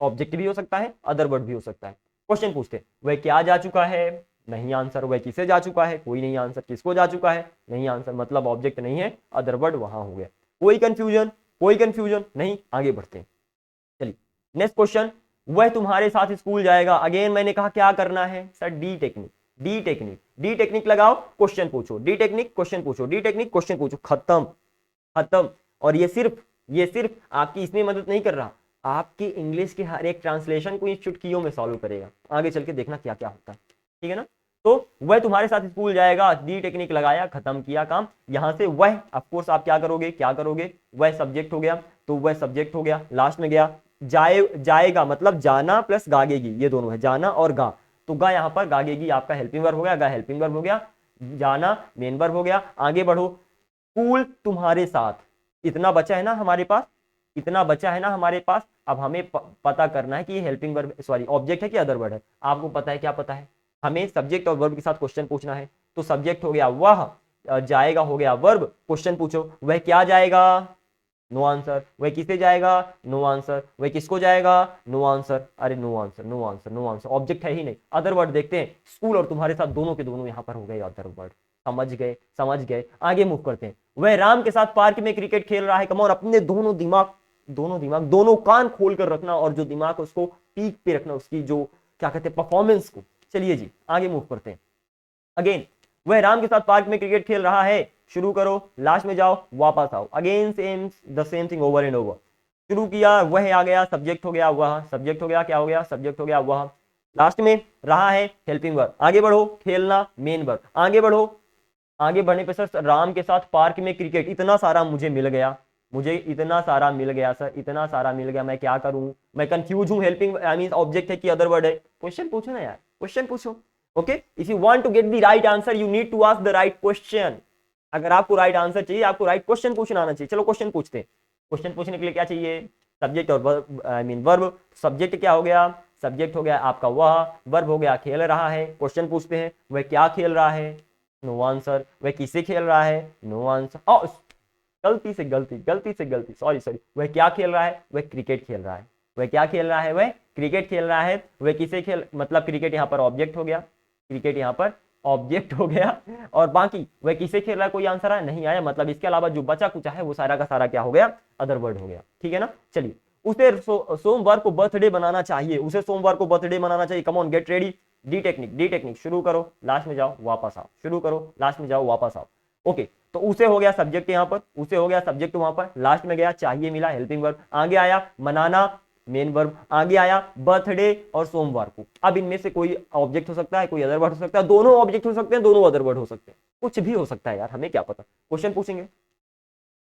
A: ऑब्जेक्ट भी हो सकता है, अदर वर्ड भी हो सकता है, क्वेश्चन पूछते, वह क्या जा चुका है, नहीं आंसर, वह किसे जा चुका है, कोई नहीं आंसर, किसको जा चुका है, नहीं आंसर, मतलब ऑब्जेक्ट नहीं है, अदर वर्ड वहां हो गया, कोई कंफ्यूजन, कोई कंफ्यूजन नहीं, आगे बढ़ते हैं। चलिए नेक्स्ट क्वेश्चन, वह तुम्हारे साथ स्कूल जाएगा, अगेन मैंने कहा क्या करना है sir, D technique, D technique, D technique लगाओ, क्वेश्चन पूछो, डी टेक्निक क्वेश्चन पूछो, डी टेक्निक क्वेश्चन पूछो, खत्म, खत्म। और ये सिर्फ आपकी इसमें मदद नहीं कर रहा, आपकी इंग्लिश के हर एक ट्रांसलेशन को ये चुटकियों में सॉल्व करेगा, आगे चल के देखना क्या क्या होता है, ठीक है ना, तो वह तुम्हारे साथ स्कूल जाएगा, डी टेक्निक लगाया, खत्म किया काम, यहां से वह ऑफ कोर्स आप क्या करोगे, क्या करोगे, वह सब्जेक्ट हो गया, तो वह सब्जेक्ट हो गया, लास्ट में गया, जाएगा मतलब जाना प्लस गागेगी, ये दोनों है, जाना और गा, तो गा यहाँ पर गागेगी आपका हेल्पिंग वर्ब हो गया, गा हेल्पिंग वर्ब हो गया, जाना मेन वर्ब हो गया, आगे बढ़ो, स्कूल तुम्हारे साथ, इतना बचा है ना हमारे पास, इतना बचा है ना हमारे पास, अब हमें पता करना है कि ये हेल्पिंग वर्ब सॉरी ऑब्जेक्ट है कि अदर वर्ड है, आपको पता है, क्या पता है, हमें सब्जेक्ट और वर्ब के साथ क्वेश्चन पूछना है, तो सब्जेक्ट हो गया वह, जाएगा हो गया वर्ब, क्वेश्चन पूछो, वह क्या जाएगा, नो आंसर, वह किसे जाएगा, नो आंसर, वह किसको जाएगा, नो आंसर, अरे no answer, no answer, no answer, object है ही नहीं, अदर वर्ड देखते हैं, स्कूल और तुम्हारे साथ दोनों के दोनों यहां पर हो गए अदर वर्ड, समझ गए, समझ गए, आगे मूव करते हैं, वह राम के साथ पार्क में क्रिकेट खेल रहा है, कम, और अपने दोनों कान खोल कर रखना, और जो दिमाग उसको पीक पे रखना, उसकी जो क्या कहते हैं परफॉर्मेंस को। चलिए जी आगे मूव करते हैं, अगेन वह राम के साथ पार्क में क्रिकेट खेल रहा है, शुरू करो, लास्ट में जाओ, वापस आओ, again same thing over and over, शुरू किया, वह आ गया, सब्जेक्ट हो गया वह, सब्जेक्ट हो गया, क्या हो गया, सब्जेक्ट हो गया वह, लास्ट में रहा है हेल्पिंग वर्ब, आगे बढ़ो, खेलना मेन वर्ब, आगे बढ़ो, आगे बढ़ने पे सर राम के साथ पार्क में क्रिकेट, इतना सारा मुझे मिल गया, मुझे इतना सारा मिल गया सर, इतना सारा मिल गया, मैं क्या करूं, मैं कंफ्यूज हूं, हेल्पिंग आई मीन ऑब्जेक्ट है कि अदर वर्ड है, क्वेश्चन पूछो ना यार, क्वेश्चन पूछो, okay, if you want to get the right answer you need to ask the right question, अगर आपको राइट आंसर चाहिए, आपको राइट क्वेश्चन पूछना आना चाहिए, चलो क्वेश्चन पूछते हैं, क्वेश्चन पूछने के लिए क्या चाहिए, सब्जेक्ट और verb, I mean verb, subject क्या हो गया, सब्जेक्ट हो गया आपका वह, वर्ब हो गया खेल रहा है, क्वेश्चन पूछते हैं, वह क्या खेल रहा है, नो आंसर, वह किसे खेल रहा है, नो आंसर, गलती से गलती सॉरी, वह क्या खेल रहा है, वह क्रिकेट खेल रहा है, वह क्या खेल रहा है, वह क्रिकेट खेल रहा है, वह किसे खेल, मतलब क्रिकेट यहाँ पर ऑब्जेक्ट हो गया, क्रिकेट यहाँ पर ऑब्जेक्ट हो गया, और बाकी वह किसे खेल रहा है, कोई आंसर आया नहीं आया, मतलब इसके अलावा जो बचा कुछ है वो सारा का सारा क्या हो गया, अदर वर्ड हो गया, ठीक है ना। चलिए उसे सोमवार को बर्थडे बनाना चाहिए, उसे सोमवार को बर्थडे बनाना चाहिए, come on get ready, D technique, शुरू करो, लास्ट में जाओ, वापस आओ, शुरू करो, लास्ट में जाओ, वापस आओ, ओके, तो उसे हो गया सब्जेक्ट यहाँ पर, उसे हो गया सब्जेक्ट वहां पर, लास्ट में गया चाहिए मिला हेल्पिंग वर्ब, आगे आया मनाना, मेन वर्ब, आगे आया बर्थडे और सोमवार को। अब इनमें से कोई ऑब्जेक्ट हो सकता है, कोई अदर वर्ड हो सकता है, दोनों ऑब्जेक्ट हो सकते हैं, दोनों अदर वर्ड हो सकते हैं, कुछ भी हो सकता है यार, हमें क्या पता। क्वेश्चन पूछेंगे,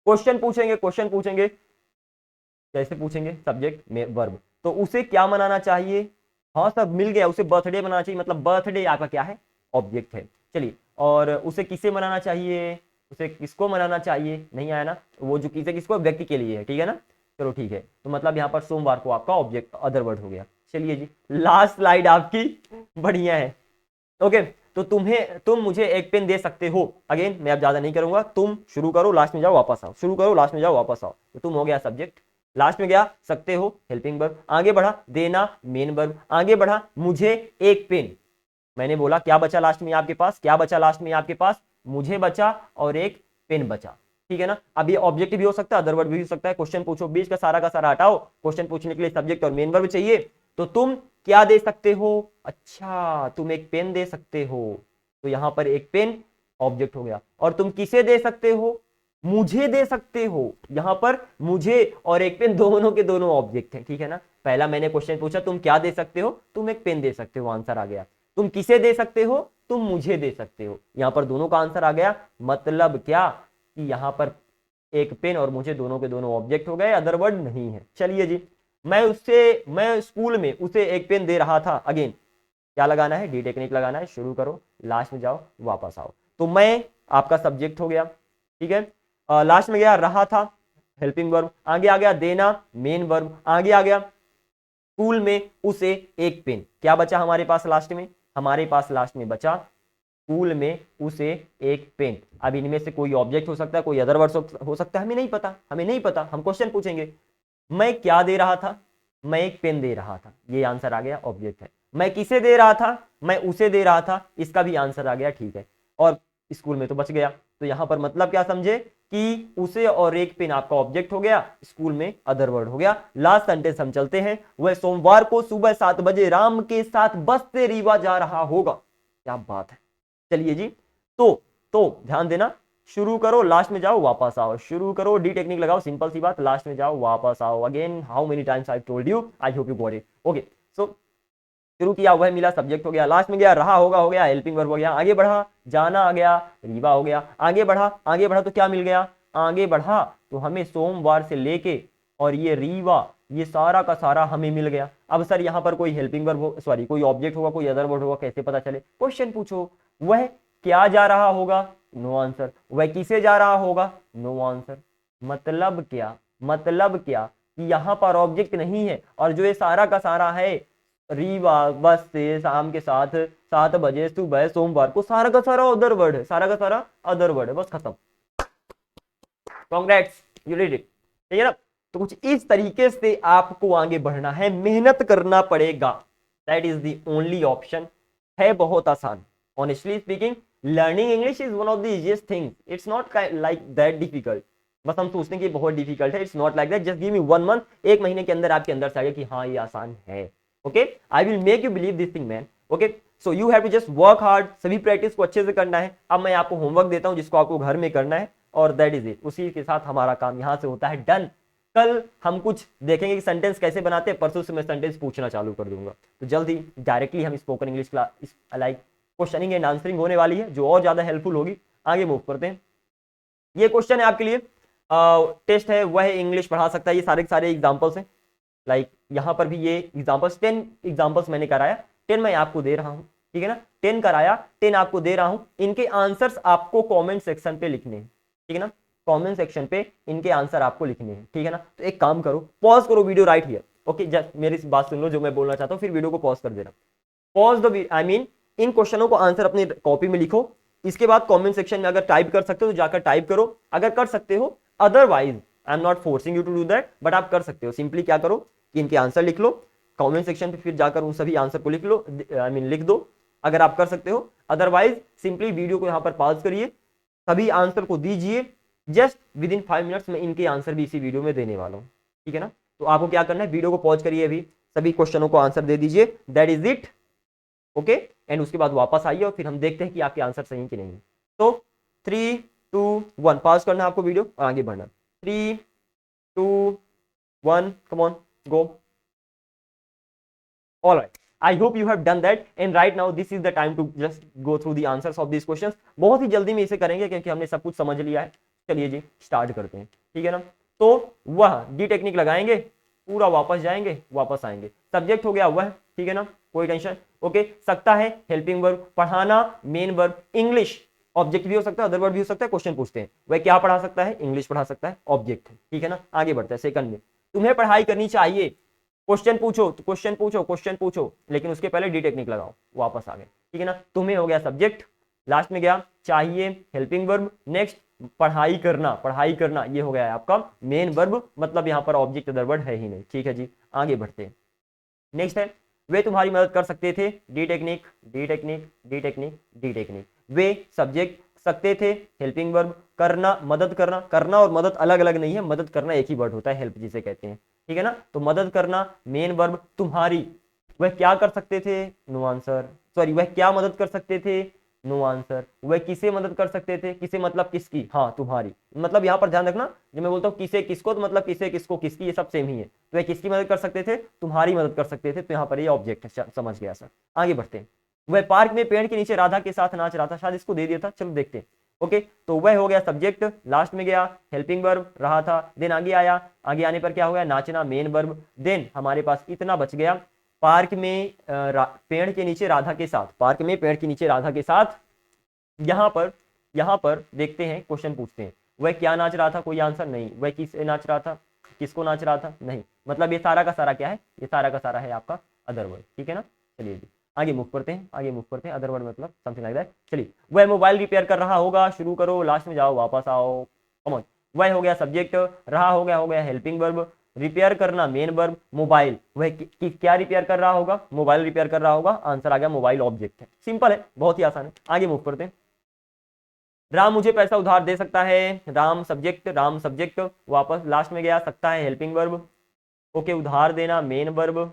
A: क्वेश्चन पूछेंगे, क्वेश्चन पूछेंगे, कैसे पूछेंगे, सब्जेक्ट में वर्ब, तो उसे क्या मनाना चाहिए, हाँ सब मिल गया, उसे बर्थडे मनाना चाहिए, मतलब बर्थडे आपका क्या है, ऑब्जेक्ट है। चलिए, और उसे किसे मनाना चाहिए, उसे किसको मनाना चाहिए, नहीं आया ना, वो जो किसे किसको, व्यक्ति के लिए है, ठीक है ना। चलो ठीक है, तो मतलब यहाँ पर सोमवार को आपका ऑब्जेक्ट अदर वर्ड हो गया। चलिए जी, लास्ट स्लाइड आपकी बढ़िया है। ओके, तो तुम मुझे एक पेन दे सकते हो, अगेन मैं अब ज्यादा नहीं करूंगा, तुम शुरू करो लास्ट में जाओ वापस आओ, शुरू करो लास्ट में जाओ वापस आओ, तो तुम हो गया सब्जेक्ट, लास्ट में गया सकते हो हेल्पिंग वर्ब, आगे बढ़ा देना मेन वर्ब, आगे बढ़ा मुझे एक पेन, मैंने बोला क्या बचा लास्ट में आपके पास, क्या बचा लास्ट में आपके पास, मुझे बचा और एक पेन बचा, ठीक है ना। अब ये ऑब्जेक्ट भी हो सकता है, अदर वर्ड भी हो सकता है, क्वेश्चन पूछो, बीच का सारा हटाओ, क्वेश्चन पूछने के लिए सब्जेक्ट और मेन वर्ब चाहिए, तो तुम क्या दे सकते हो, अच्छा तुम एक पेन दे सकते हो, तो यहां पर एक पेन ऑब्जेक्ट हो गया, और तुम किसे दे सकते हो, मुझे दे सकते हो, यहां पर मुझे और एक पेन दोनों के दोनों ऑब्जेक्ट हैं, ठीक है ना। पहला मैंने क्वेश्चन पूछा तुम क्या दे सकते हो, तुम एक पेन दे सकते हो, आंसर आ गया। तुम किसे दे सकते हो, तुम मुझे दे सकते हो, यहां पर दोनों का आंसर आ गया, मतलब क्या कि यहां पर एक पेन और मुझे दोनों के दोनों ऑब्जेक्ट हो गए, अदर वर्ड नहीं है। चलिए जी, मैं स्कूल में उसे एक पेन दे रहा था, अगेन क्या लगाना है, डी टेक्निक लगाना है, शुरू करो लास्ट में जाओ वापस आओ, तो मैं आपका सब्जेक्ट हो गया, ठीक है। लास्ट में गया रहा था हेल्पिंग वर्ब, आगे आ गया देना मेन वर्ब, आगे आ गया स्कूल में उसे एक पेन, क्या बचा हमारे पास लास्ट में, हमारे पास लास्ट में बचा स्कूल में उसे एक पेन। अब इनमें से कोई ऑब्जेक्ट हो सकता है, कोई अदर वर्ड हो सकता है, हमें नहीं पता, हमें नहीं पता, हम क्वेश्चन पूछेंगे। मैं क्या दे रहा था, मैं एक पेन दे रहा था, ये आंसर आ गया, ऑब्जेक्ट है। मैं किसे दे रहा था, मैं उसे दे रहा था, इसका भी आंसर आ गया, ठीक है। और स्कूल में तो बच गया, तो यहां पर मतलब क्या समझे कि उसे और एक पेन आपका ऑब्जेक्ट हो गया, स्कूल में अदर वर्ड हो गया। लास्ट सेंटेंस हम चलते हैं, वह सोमवार को सुबह 7 बजे राम के साथ बस से रीवा जा रहा होगा, क्या बात है। चलिए जी, तो ध्यान देना, शुरू करो लास्ट में जाओ वापस आओ, शुरू करो डी टेक्निक लगाओ, सिंपल सी बात, लास्ट में जाओ वापस आओ, again how many times I told you, I hope you got it. Okay, so शुरू किया, वह मिला सब्जेक्ट हो गया, लास्ट में गया रहा होगा हो गया, हेल्पिंग वर्ब हो गया, आगे बढ़ा जाना आ गया, रीवा हो गया, आगे बढ़ा, आगे बढ़ा तो क्या मिल गया, आगे बढ़ा तो हमें सोमवार से लेके और ये रीवा, ये सारा का सारा हमें मिल गया। अब सर यहाँ पर कोई हेल्पिंग वर्ब हो, सॉरी कोई ऑब्जेक्ट होगा, कोई अदर वर्ड होगा, कैसे पता चले, क्वेश्चन पूछो। वह क्या जा रहा होगा, नो आंसर। वह किसे जा रहा होगा, नो आंसर। मतलब क्या, मतलब क्या कि यहाँ पर ऑब्जेक्ट नहीं है, और जो ये सारा का सारा है रीवा बस से शाम के साथ 7 बजे सुबह सोमवार को, सारा का सारा अदर वर्ड है, सारा का सारा अदर वर्ड है, बस खत्म, कॉन्ग्रेट्स यू डिड इट, ठीक है ना। तो कुछ इस तरीके से आपको आगे बढ़ना है, मेहनत करना पड़ेगा, that is the only option, है बहुत आसान। Honestly speaking, learning English is one of the easiest thing, it's not like that difficult, बस हम सोचते हैं कि बहुत डिफिकल्ट है, it's not like that, just give me 1 month, एक महीने के अंदर आपके अंदर से आएगा कि हाँ ये आसान है। Okay, I will make you believe this thing man. Okay, so you have to just work hard, सभी प्रैक्टिस को अच्छे से करना है। अब मैं आपको होमवर्क देता हूं जिसको आपको घर में करना है, और दैट इज इट, उसी के साथ हमारा काम यहां से होता है डन। कल हम कुछ देखेंगे कि सेंटेंस कैसे बनाते हैं, परसों से मैं सेंटेंस पूछना चालू कर दूंगा, तो जल्दी डायरेक्टली हम spoken English class like questioning and answering होने वाली है, जो और ज्यादा हेल्पफुल होगी। आगे मूव करते हैं, ये क्वेश्चन है आपके लिए, टेस्ट है, वह इंग्लिश पढ़ा सकता है, ये सारे सारे एग्जांपल्स हैं, लाइक यहाँ पर भी ये एग्जांपल्स 10 एग्जांपल्स मैंने कराया, 10 मैं आपको दे रहा हूँ, ठीक है ना, 10 कराया, 10 आपको दे रहा हूँ, इनके आंसर्स आपको कमेंट सेक्शन पे लिखने हैं, ठीक है ना, कमेंट सेक्शन पे इनके आंसर आपको लिखने हैं, ठीक है ना। तो एक काम करो, पॉज करो video right here, okay, just मेरी बात सुन लो जो मैं बोलना चाहता हूँ, फिर वीडियो को पॉज कर देना, पॉज द आई मीन इन क्वेश्चनों को आंसर अपनी कॉपी में लिखो, इसके बाद कमेंट सेक्शन में अगर टाइप कर सकते हो तो जाकर टाइप करो, अगर कर सकते हो, otherwise I am not forcing you to do that, but आप कर सकते हो, सिंपली क्या करो कि इनके आंसर लिख लो कमेंट सेक्शन पे, फिर जाकर उन सभी आंसर को लिख लो, आई मीन लिख दो अगर आप कर सकते हो, अदरवाइज सिंपली वीडियो को यहां पर पॉज करिए, सभी आंसर को दीजिए, जस्ट विद इन 5 मिनट्स में इनके आंसर भी इसी वीडियो में देने वाला हूं, ठीक है ना। तो आपको क्या करना है, वीडियो को पॉज करिए, अभी सभी क्वेश्चनों को आंसर दे दीजिए, that is it, okay, and उसके बाद वापस आइए और फिर हम देखते हैं कि आपके आंसर सही कि नहीं। तो 3 2 1 पॉज करना है आपको वीडियो और आगे बढ़ना, 3 2 1 come on go. Alright, I hope you have done that and right now this is the time to just go through the answers of these questions. बहुत ही जल्दी में इसे करेंगे क्योंकि हमने सब कुछ समझ लिया है. चलिए जी स्टार्ट करते हैं, ठीक है ना. तो वह डी टेक्निक लगाएंगे, पूरा वापस जाएंगे, वापस आएंगे. सब्जेक्ट हो गया वह, ठीक है ना, कोई टेंशन. ओके, सकता है हेल्पिंग वर्ब, पढ़ाना मेन वर्ब, इंग्लिश ऑब्जेक्ट भी हो सकता है, अदर वर्ब भी हो सकता है. क्वेश्चन पूछते हैं वह क्या पढ़ा सकता है, इंग्लिश पढ़ा सकता है, ऑब्जेक्ट है, ठीक है ना. आगे बढ़ते हैं सेकंड में, तुम्हें पढ़ाई करनी चाहिए. क्वेश्चन पूछो तो क्वेश्चन पूछो, क्वेश्चन पूछो, लेकिन उसके पहले डी टेक्निक लगाओ. वापस आ गए, ठीक है ना. तुम्हें हो गया सब्जेक्ट, लास्ट में गया चाहिए हेल्पिंग वर्ब, नेक्स्ट पढ़ाई करना, पढ़ाई करना ये हो गया है आपका मेन वर्ब, मतलब यहाँ पर ऑब्जेक्ट अदर वर्ड है ही नहीं, ठीक है जी. आगे बढ़ते हैं. नेक्स्ट है वे तुम्हारी मदद कर सकते थे, D technique D technique D technique D technique. वे सब्जेक्ट, सकते थे हेल्पिंग वर्ब, करना मदद करना, करना और मदद अलग अलग नहीं है, मदद करना एक ही वर्ड होता है, हेल्प जिसे कहते हैं, ठीक है ना. तो मदद करना मेन वर्ब, तुम्हारी, वह क्या कर सकते थे, नो आंसर. सॉरी, वह क्या मदद कर सकते थे, नो आंसर. वह किसे मदद कर सकते थे, किसे मतलब किसकी, हाँ तुम्हारी. मतलब यहाँ पर ध्यान रखना, जब मैं बोलता हूँ किसे किसको तो मतलब किसे किसको किसकी, ये सब सेम ही है. तो वह किसकी मदद कर सकते थे, तुम्हारी मदद कर सकते थे. तो यहाँ पर ये ऑब्जेक्ट है, समझ गया सर. आगे बढ़ते हैं. वह पार्क में पेड़ के नीचे राधा के साथ नाच रहा था, शायद इसको दे दिया था, चलो देखते हैं. ओके, तो वह हो गया सब्जेक्ट, लास्ट में गया हेल्पिंग वर्ब रहा था, देन आगे आया, आगे आने पर क्या हो गया, नाचना मेन वर्ब. देन हमारे पास इतना बच गया, पार्क में पेड़ के नीचे राधा के साथ, पार्क में पेड़ के नीचे राधा के साथ. यहाँ पर देखते हैं, क्वेश्चन पूछते हैं वह क्या नाच रहा था, कोई आंसर नहीं. वह किसे नाच रहा था, किसको नाच रहा था, नहीं. मतलब ये सारा का सारा क्या है, ये सारा का सारा है आपका अदर वर्ड, ठीक है ना. चलिए जी आगे मूव करते हैं, आगे मूव करते हैं. अदर वर्ड मतलब समथिंग लाइक दैट. चलिए, वह मोबाइल रिपेयर कर रहा होगा, शुरू करो, लास्ट में जाओ, वापस आओ. Come on. वह हो गया सब्जेक्ट, रहा हो गया हेल्पिंग वर्ब, रिपेयर करना मेन वर्ब, मोबाइल, वह क्या रिपेयर कर रहा होगा, मोबाइल रिपेयर कर रहा होगा. आंसर आ गया मोबाइल ऑब्जेक्ट है. सिंपल है, बहुत ही आसान है. आगे मूव करते हैं. राम मुझे पैसा उधार दे सकता है, राम सब्जेक्ट, वापस लास्ट में गया, सकता है हेल्पिंग वर्ब, ओके, उधार देना मेन वर्ब,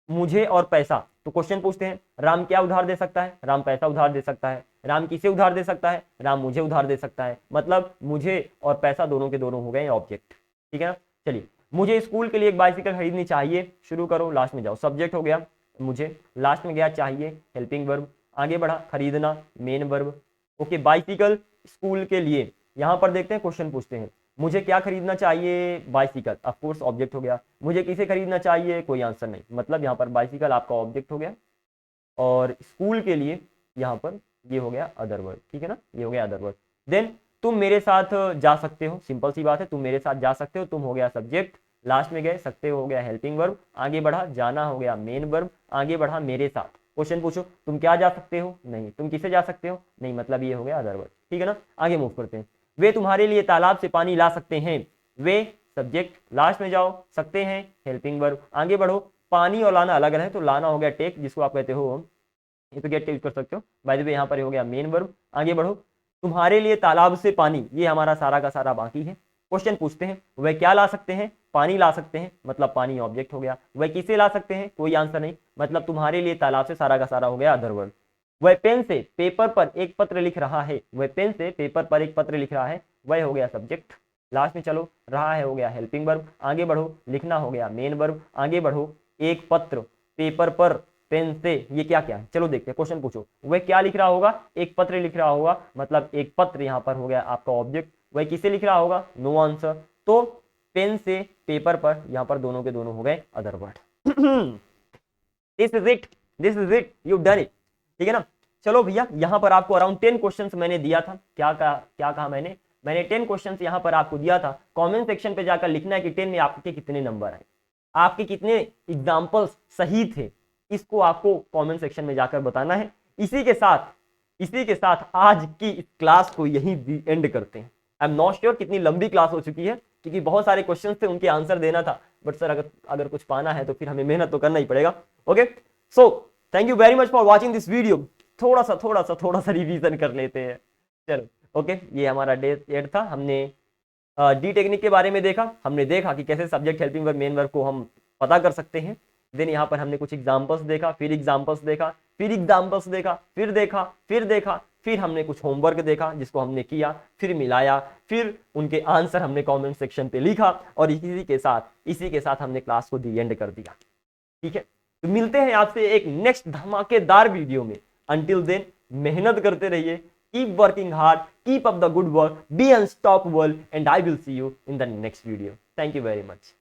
A: मुझे और पैसा. तो क्वेश्चन पूछते हैं राम क्या उधार दे सकता है, राम पैसा उधार दे सकता है. राम किसे उधार दे सकता है, राम मुझे उधार दे सकता है. मतलब मुझे और पैसा दोनों के दोनों हो गए ऑब्जेक्ट, ठीक है ना. चलिए, मुझे स्कूल के लिए एक बाइसिकल खरीदनी चाहिए, शुरू करो, लास्ट में जाओ. सब्जेक्ट हो गया मुझे, लास्ट में गया चाहिए हेल्पिंग वर्ब, आगे बढ़ा खरीदना main verb, okay, bicycle school के लिए. यहाँ पर देखते हैं क्वेश्चन पूछते हैं मुझे क्या खरीदना चाहिए, बाइसिकल, ऑफ कोर्स ऑब्जेक्ट हो गया. मुझे किसे खरीदना चाहिए, कोई आंसर नहीं. मतलब यहाँ पर बाइसिकल आपका ऑब्जेक्ट हो गया और स्कूल के लिए यहाँ पर ये हो गया अदर वर्ड, ठीक है ना, ये हो गया अदर वर्ड. देन तुम मेरे साथ जा सकते हो, सिंपल सी बात है, तुम मेरे साथ जा सकते हो, तुम हो गया सब्जेक्ट, लास्ट में गए, सकते हो गया हेल्पिंग वर्ब, आगे बढ़ा, जाना हो गया मेन वर्ब, आगे बढ़ा मेरे साथ. क्वेश्चन पूछो तुम क्या जा सकते हो, नहीं. तुम किसे जा सकते हो, नहीं. मतलब ये हो गया अदर वर्ड, ठीक है ना. आगे मूव करते हैं. वे तुम्हारे लिए तालाब से पानी ला सकते हैं, वे सब्जेक्ट, लास्ट में जाओ, सकते हैं हेल्पिंग वर्ब, आगे बढ़ो. पानी और लाना अलग है, तो लाना हो गया टेक, जिसको आप कहते हो, ये तो गेट यूज कर सकते हो. बाय द वे यहाँ पर हो गया मेन वर्ब, आगे बढ़ो. तुम्हारे लिए तालाब से पानी, ये हमारा सारा का सारा बाकी है. क्वेश्चन पूछते हैं वह क्या ला सकते हैं, पानी ला सकते हैं, मतलब पानी ऑब्जेक्ट हो गया. वह किसे ला सकते हैं, कोई आंसर नहीं. मतलब तुम्हारे लिए तालाब से सारा का सारा हो गया अदर वर्ड. वह पेन से पेपर पर एक पत्र लिख रहा है, वह पेन से पेपर पर एक पत्र लिख रहा है, वह हो गया सब्जेक्ट, लास्ट में चलो, रहा है हो गया हेल्पिंग वर्ब, आगे बढ़ो, लिखना हो गया मेन वर्ब, आगे बढ़ो, एक पत्र, पेपर पर, पेन से, ये क्या क्या है, चलो देखते हैं. क्वेश्चन पूछो वह क्या लिख रहा होगा, एक पत्र लिख रहा होगा, मतलब एक पत्र यहाँ पर हो गया आपका ऑब्जेक्ट. वह किसे लिख रहा होगा, नो आंसर. तो पेन से पेपर पर, यहाँ पर दोनों के दोनों हो गए other word. This is it, you done it, ठीक है ना. चलो भैया, यहाँ पर आपको अराउंड 10 क्वेश्चंस मैंने दिया था. क्या कहा मैंने 10 क्वेश्चंस यहाँ पर आपको दिया था. कमेंट सेक्शन पे जाकर लिखना है कि 10 में आपके कितने नंबर आए, आपके कितने एग्जाम्पल्स सही थे, इसको आपको कमेंट सेक्शन में जाकर बताना है. इसी के साथ आज की इस क्लास को यहीं एंड करते हैं. आई एम नॉट श्योर कितनी लंबी क्लास हो चुकी है, क्योंकि बहुत सारे क्वेश्चन थे, उनके आंसर देना था. बट सर अगर कुछ पाना है तो फिर हमें मेहनत तो करना ही पड़ेगा. Okay, so thank you very much for watching this video. थोड़ा सा रिवीजन कर लेते हैं. चलो ओके, ये हमारा डे 8 था. हमने डी टेक्निक के बारे में देखा, हमने देखा कि कैसे subject helping verb main verb को हम पता कर सकते हैं. देन यहाँ पर हमने कुछ एग्जाम्पल्स देखा, फिर एग्जाम्पल्स देखा, फिर एग्जाम्पल्स देखा, फिर हमने कुछ होमवर्क देखा जिसको हमने किया, फिर मिलाया, फिर उनके आंसर हमने कमेंट सेक्शन पे लिखा, और इसी के साथ हमने क्लास को दी एंड कर दिया. ठीक है, तो मिलते हैं आपसे एक नेक्स्ट धमाकेदार वीडियो में। अंटिल देन मेहनत करते रहिए, keep working hard, keep up the good work, be unstoppable, and I will see you in the next video. Thank you very much.